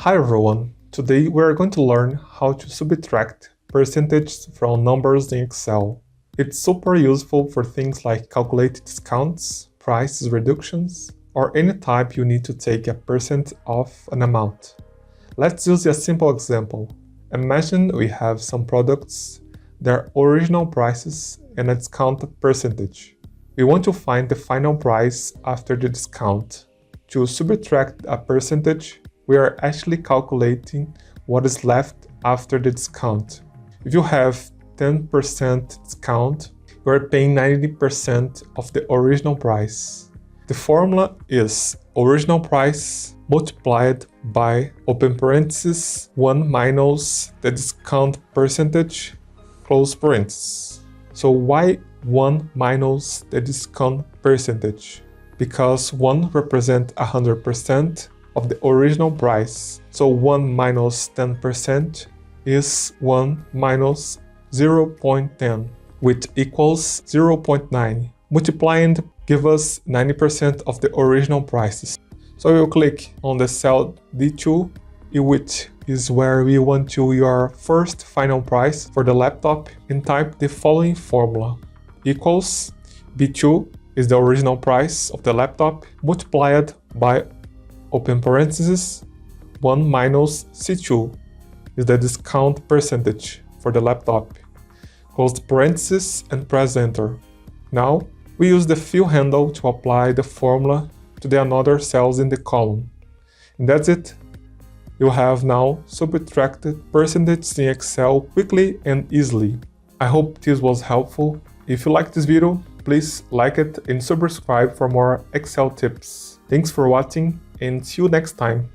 Hi everyone, today we are going to learn how to subtract percentages from numbers in Excel. It's super useful for things like calculating discounts, price reductions, or any time you need to take a percent of an amount. Let's use a simple example. Imagine we have some products, their original prices and a discount percentage. We want to find the final price after the discount. To subtract a percentage, we are actually calculating what is left after the discount. If you have 10% discount, you are paying 90% of the original price. The formula is original price multiplied by open parentheses 1 minus the discount percentage close parentheses. So why 1 minus the discount percentage? Because 1 represents 100% of the original price. So 1 minus 10% is 1 minus 0.10, which equals 0.9. Multiplying gives us 90% of the original prices. So we'll click on the cell D2, which is where we want to your first final price for the laptop, and type the following formula. Equals B2 is the original price of the laptop multiplied by open parentheses 1 minus C2 is the discount percentage for the laptop. Close the parentheses and press enter. Now we use the fill handle to apply the formula to the another cells in the column. And that's it. You have now subtracted percentages in Excel quickly and easily. I hope this was helpful. If you liked this video, please like it and subscribe for more Excel tips. Thanks for watching and see you next time.